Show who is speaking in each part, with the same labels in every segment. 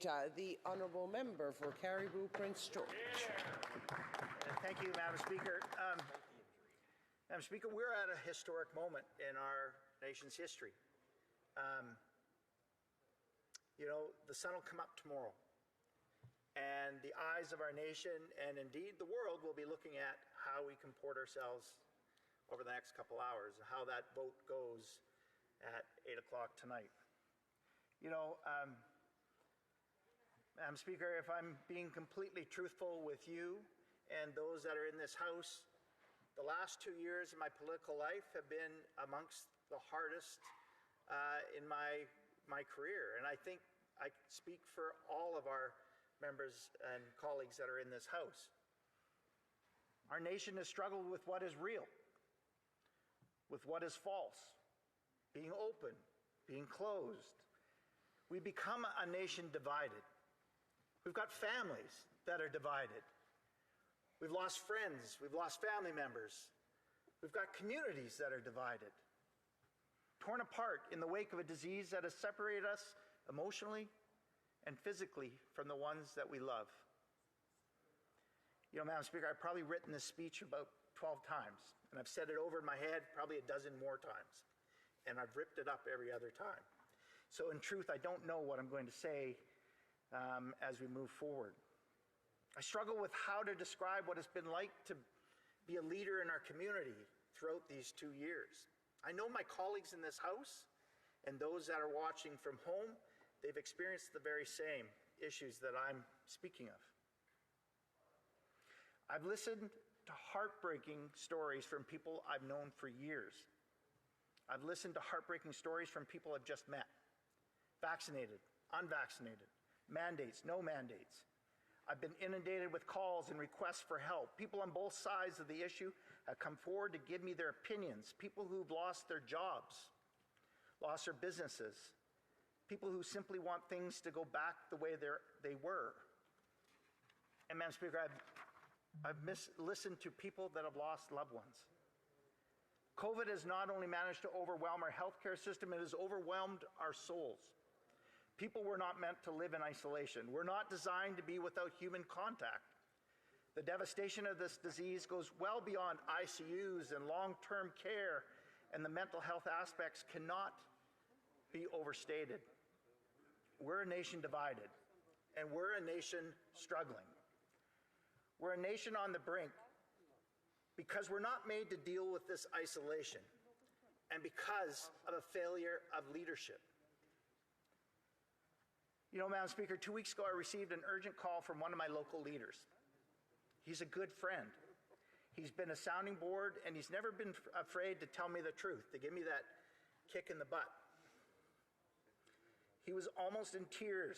Speaker 1: the honourable member for Caribou Prince George.
Speaker 2: Thank you, Madam Speaker. Madam Speaker, we're at a historic moment in our nation's history. You know, the sun will come up tomorrow, and the eyes of our nation and indeed the world will be looking at how we comport ourselves over the next couple hours and how that vote goes at 8 o'clock tonight. You know, Madam Speaker, if I'm being completely truthful with you and those that are in this House, the last 2 years of my political life have been amongst the hardest in my career. And I think I speak for all of our members and colleagues that are in this House. Our nation has struggled with what is real, with what is false, being open, being closed. We become a nation divided. We've got families that are divided. We've lost friends, we've lost family members. We've got communities that are divided, torn apart in the wake of a disease that has separated us emotionally and physically from the ones that we love. You know, Madam Speaker, I've probably written this speech about 12 times, and I've said it over in my head probably a dozen more times, and I've ripped it up every other time. So in truth, I don't know what I'm going to say as we move forward. I struggle with how to describe what it's been like to be a leader in our community throughout these 2 years. I know my colleagues in this House and those that are watching from home, they've experienced the very same issues that I'm speaking of. I've listened to heartbreaking stories from people I've known for years. I've listened to heartbreaking stories from people I've just met. Vaccinated, unvaccinated, mandates, no mandates. I've been inundated with calls and requests for help. People on both sides of the issue have come forward to give me their opinions. People who've lost their jobs, lost their businesses. People who simply want things to go back the way they were. And Madam Speaker, I've listened to people that have lost loved ones. COVID has not only managed to overwhelm our healthcare system, it has overwhelmed our souls. People were not meant to live in isolation. We're not designed to be without human contact. The devastation of this disease goes well beyond ICUs and long-term care, and the mental health aspects cannot be overstated. We're a nation divided, and we're a nation struggling. We're a nation on the brink because we're not made to deal with this isolation and because of a failure of leadership. You know, Madam Speaker, 2 weeks ago I received an urgent call from one of my local leaders. He's a good friend. He's been a sounding board, and he's never been afraid to tell me the truth, to give me that kick in the butt. He was almost in tears.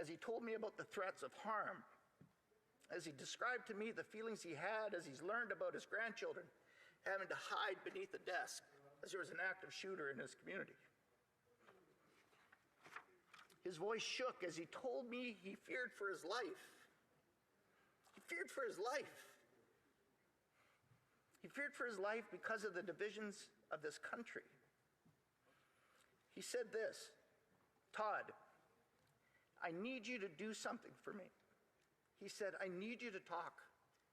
Speaker 2: As he told me about the threats of harm, as he described to me the feelings he had as he's learned about his grandchildren having to hide beneath a desk as there was an active shooter in his community. His voice shook as he told me he feared for his life. He feared for his life. He feared for his life because of the divisions of this country. He said this, "Todd, I need you to do something for me." He said, "I need you to talk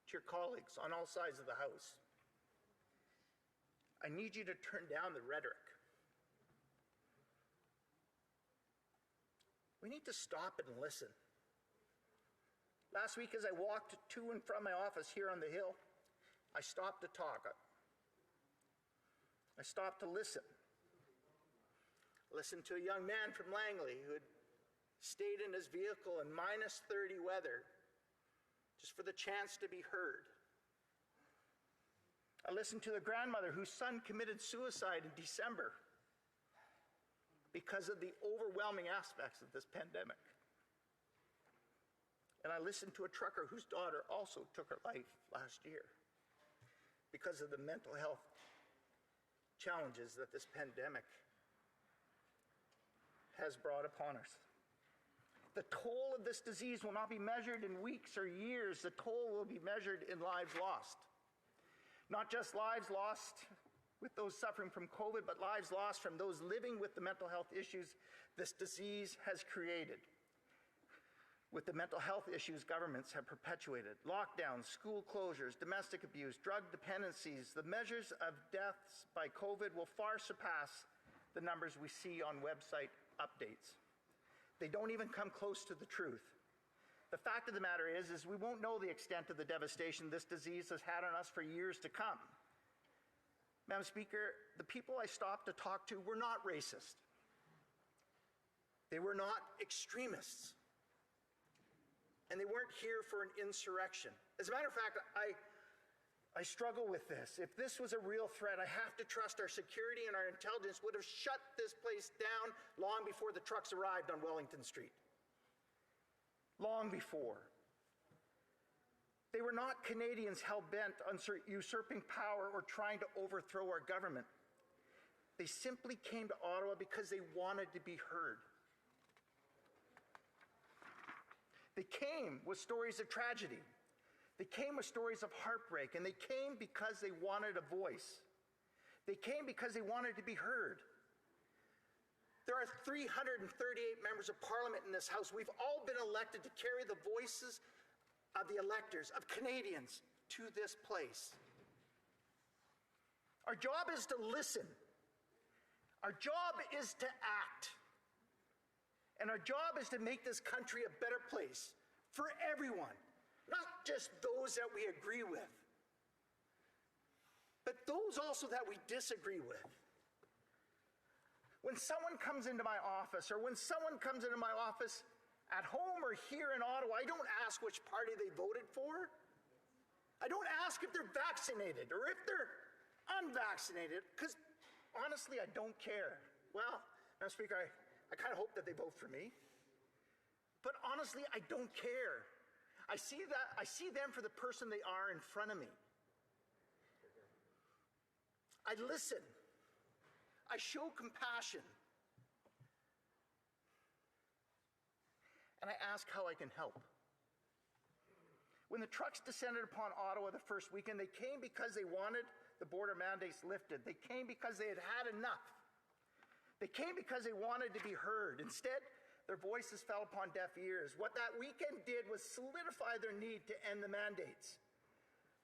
Speaker 2: to your colleagues on all sides of the House. I need you to turn down the rhetoric. We need to stop and listen." Last week, as I walked to and from my office here on the Hill, I stopped to talk. I stopped to listen. Listened to a young man from Langley who had stayed in his vehicle in minus 30 weather just for the chance to be heard. I listened to the grandmother whose son committed suicide in December because of the overwhelming aspects of this pandemic. And I listened to a trucker whose daughter also took her life last year because of the mental health challenges that this pandemic has brought upon us. The toll of this disease will not be measured in weeks or years. The toll will be measured in lives lost. Not just lives lost with those suffering from COVID, but lives lost from those living with the mental health issues this disease has created. With the mental health issues governments have perpetuated, lockdowns, school closures, domestic abuse, drug dependencies, the measures of deaths by COVID will far surpass the numbers we see on website updates. They don't even come close to the truth. The fact of the matter is we won't know the extent of the devastation this disease has had on us for years to come. Madam Speaker, the people I stopped to talk to were not racist. They were not extremists. And they weren't here for an insurrection. As a matter of fact, I struggle with this. If this was a real threat, I have to trust our security and our intelligence would have shut this place down long before the trucks arrived on Wellington Street. Long before. They were not Canadians hell-bent on usurping power or trying to overthrow our government. They simply came to Ottawa because they wanted to be heard. They came with stories of tragedy. They came with stories of heartbreak, and they came because they wanted a voice. They came because they wanted to be heard. There are 338 members of Parliament in this House. We've all been elected to carry the voices of the electors, of Canadians, to this place. Our job is to listen. Our job is to act. And our job is to make this country a better place for everyone, not just those that we agree with, but those also that we disagree with. When someone comes into my office, or when someone comes into my office at home or here in Ottawa, I don't ask which party they voted for. I don't ask if they're vaccinated or if they're unvaccinated, because honestly, I don't care. Well, Madam Speaker, I kind of hope that they vote for me. But honestly, I don't care. I see them for the person they are in front of me. I listen. I show compassion. And I ask how I can help. When the trucks descended upon Ottawa the first weekend, they came because they wanted the border mandates lifted. They came because they had had enough. They came because they wanted to be heard. Instead, their voices fell upon deaf ears. What that weekend did was solidify their need to end the mandates.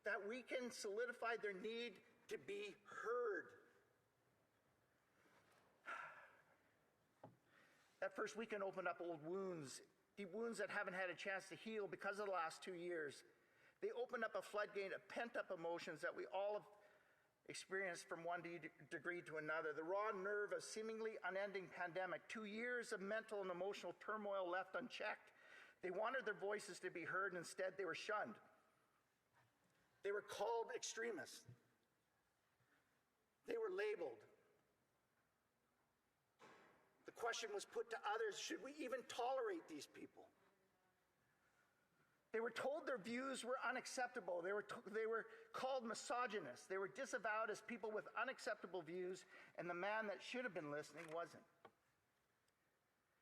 Speaker 2: That weekend solidified their need to be heard. That first weekend opened up old wounds, deep wounds that haven't had a chance to heal because of the last 2 years. They opened up a floodgate of pent-up emotions that we all have experienced from one degree to another. The raw nerve of seemingly unending pandemic, 2 years of mental and emotional turmoil left unchecked. They wanted their voices to be heard, and instead they were shunned. They were called extremists. They were labeled. The question was put to others, should we even tolerate these people? They were told their views were unacceptable. They were called misogynists. They were disavowed as people with unacceptable views, and the man that should have been listening wasn't.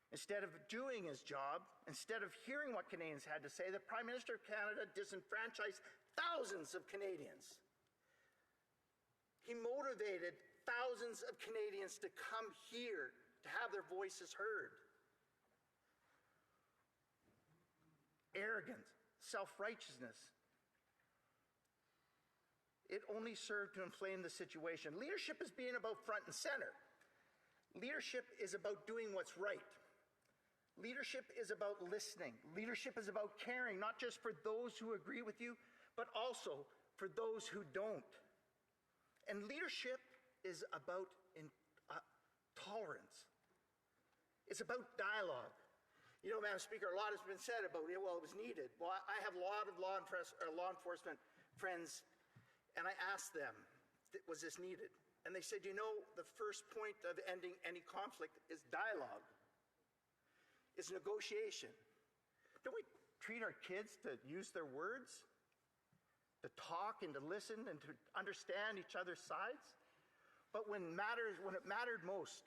Speaker 2: Instead of doing his job, instead of hearing what Canadians had to say, the Prime Minister of Canada disenfranchised thousands of Canadians. He motivated thousands of Canadians to come here to have their voices heard. Arrogance, self-righteousness. It only served to inflame the situation. Leadership is being about front and center. Leadership is about doing what's right. Leadership is about listening. Leadership is about caring, not just for those who agree with you, but also for those who don't. And leadership is about tolerance. It's about dialogue. You know, Madam Speaker, a lot has been said about it. Well, it was needed. Well, I have a lot of law enforcement friends, and I asked them, was this needed? And they said, you know, the first point of ending any conflict is dialogue. It's negotiation. Don't we treat our kids to use their words? To talk and to listen and to understand each other's sides? But when it mattered most,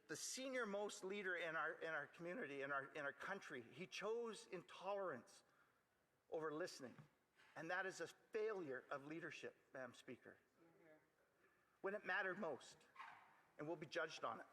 Speaker 2: the senior most leader in our community, in our country, he chose intolerance over listening. And that is a failure of leadership, Madam Speaker. when it mattered most, and we'll be judged on it.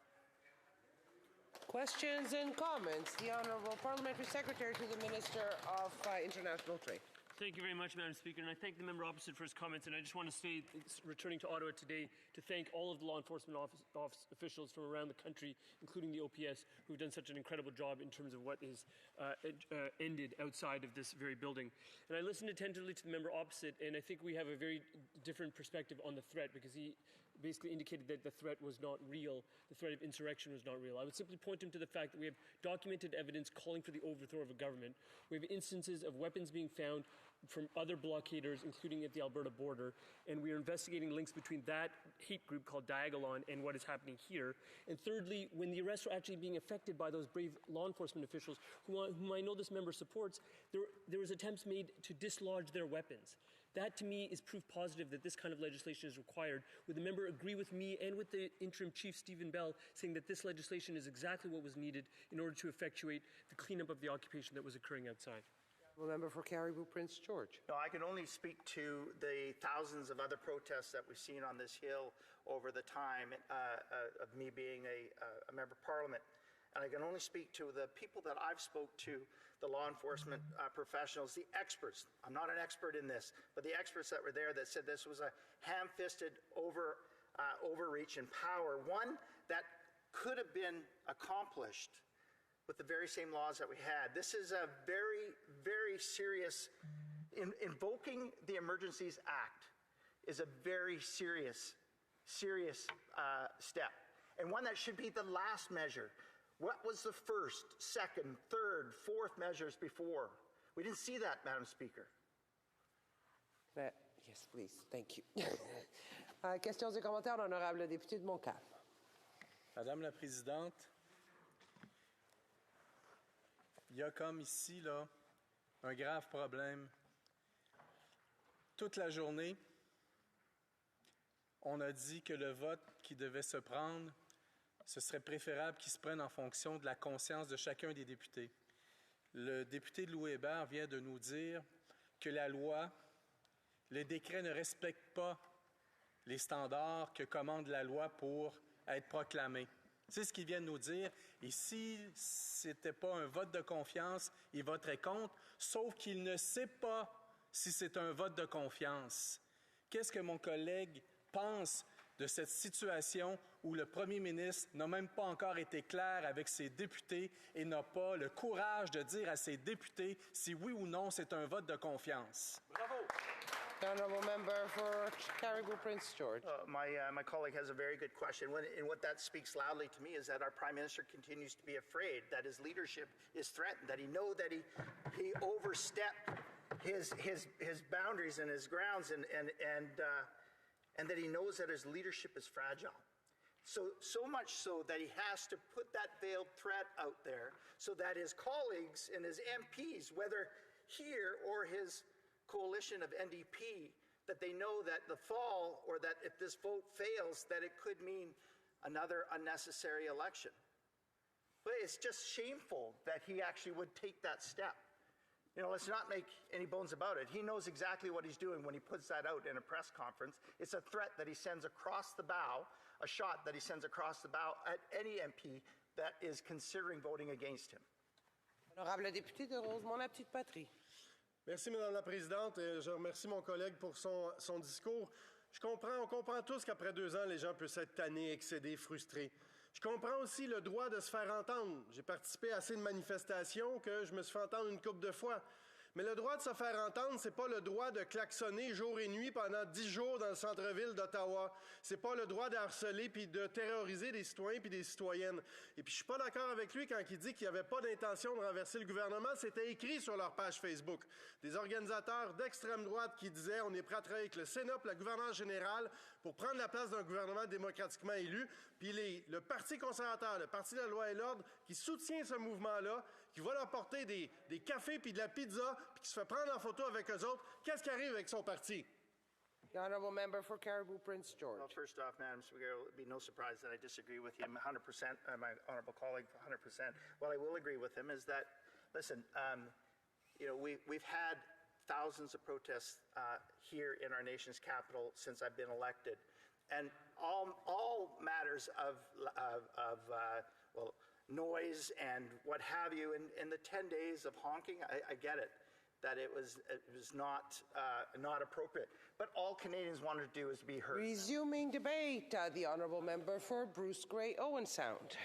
Speaker 1: Questions and comments? The Honourable Parliamentary Secretary to the Minister of International Trade.
Speaker 3: Thank you very much, Madam Speaker, and I thank the member opposite for his comments. And I just want to say, returning to Ottawa today, to thank all of the law enforcement office officials from around the country, including the OPS, who've done such an incredible job in terms of what is ended outside of this very building. And I listened attentively to the member opposite, and I think we have a very different perspective on the threat, because he basically indicated that the threat was not real, the threat of insurrection was not real. I would simply point him to the fact that we have documented evidence calling for the overthrow of a government. We have instances of weapons being found from other blockaders, including at the Alberta border, and we are investigating links between that hate group called Diagolon and what is happening here. And thirdly, when the arrests were actually being effected by those brave law enforcement officials, whom I know this member supports, there was attempts made to dislodge their weapons. That, to me, is proof positive that this kind of legislation is required. Would the member agree with me and with the interim chief, Stephen Bell, saying that this legislation is exactly what was needed in order to effectuate the cleanup of the occupation that was occurring outside?
Speaker 1: Member for Caribou Prince George.
Speaker 2: No, I can only speak to the thousands of other protests that we've seen on this hill over the time of me being a member of Parliament. And I can only speak to the people that I've spoke to, the law enforcement professionals, the experts. I'm not an expert in this, but the experts that were there that said this was a ham-fisted overreach in power, one that could have been accomplished with the very same laws that we had. This is a very, very serious, invoking the Emergencies Act is a very serious step, and one that should be the last measure. What was the first, second, third, fourth measures before? We didn't see that, Madam Speaker.
Speaker 1: Yes, please. Thank you. Questions et commentaires, l'honorable député de Montcalm.
Speaker 4: Madame la Présidente, il y a comme ici là, un grave problème. Toute la journée, on a dit que le vote qui devait se prendre, ce serait préférable qu'il se prenne en fonction de la conscience de chacun des députés. Le député de Louis Hébert vient de nous dire que la loi, les décrets ne respectent pas les standards que commande la loi pour être proclamés. C'est ce qu'il vient de nous dire. Et si ce n'était pas un vote de confiance, il voterait contre, sauf qu'il ne sait pas si c'est un vote de confiance. Qu'est-ce que mon collègue pense de cette situation où le premier ministre n'a même pas encore été clair avec ses députés et n'a pas le courage de dire à ses députés si oui ou non c'est un vote de confiance?
Speaker 2: Bravo!
Speaker 1: The honourable member for Caribou Prince George.
Speaker 2: My colleague has a very good question. And what that speaks loudly to me is that our Prime Minister continues to be afraid that his leadership is threatened, that he knows that he overstepped his boundaries and his grounds, and that he knows that his leadership is fragile. So much so that he has to put that veiled threat out there so that his colleagues and his MPs, whether here or his coalition of NDP, that they know that the fall, or that if this vote fails, that it could mean another unnecessary election. But it's just shameful that he actually would take that step. You know, let's not make any bones about it. He knows exactly what he's doing when he puts that out in a press conference. It's a threat that he sends across the bow, a shot that he sends across the bow at any MP that is considering voting against him.
Speaker 1: Honorable député de Rosemont-la-Petite-Patrie.
Speaker 5: Merci, Madame la Présidente. Et je remercie mon collègue pour son discours. On comprend tous qu'après 2 ans, les gens peuvent être tannés, excédés, frustrés. Je comprends aussi le droit de se faire entendre. J'ai participé à assez de manifestations que je me suis fait entendre une couple de fois. Mais le droit de se faire entendre, c'est pas le droit de klaxonner jour et nuit pendant 10 jours dans le centre-ville d'Ottawa. C'est pas le droit de harceler puis de terroriser des citoyens puis des citoyennes. Et puis je suis pas d'accord avec lui quand il dit qu'il n'y avait pas d'intention de renverser le gouvernement. C'était écrit sur leur page Facebook. Des organisateurs d'extrême droite qui disaient on est prêt à travailler avec le Sénat et la gouvernance générale pour prendre la place d'un gouvernement démocratiquement élu. Puis le Parti conservateur, le Parti de la loi et l'ordre, qui soutient ce mouvement-là, qui va leur porter des cafés puis de la pizza, puis qui se fait prendre en photo avec eux autres, qu'est-ce qui arrive avec son parti?
Speaker 1: The honourable member for Caribou Prince George.
Speaker 2: Well, first off, Madam Speaker, it would be no surprise that I disagree with him 100%, my honourable colleague 100%. What I will agree with him is that, listen, you know, we've had thousands of protests here in our nation's capital since I've been elected. And all matters of well, noise and what have you. In the 10 days of honking, I get it, that it was not appropriate. But all Canadians wanted to do is be heard.
Speaker 1: Resuming debate, the honourable member for Bruce Grey Owen Sound.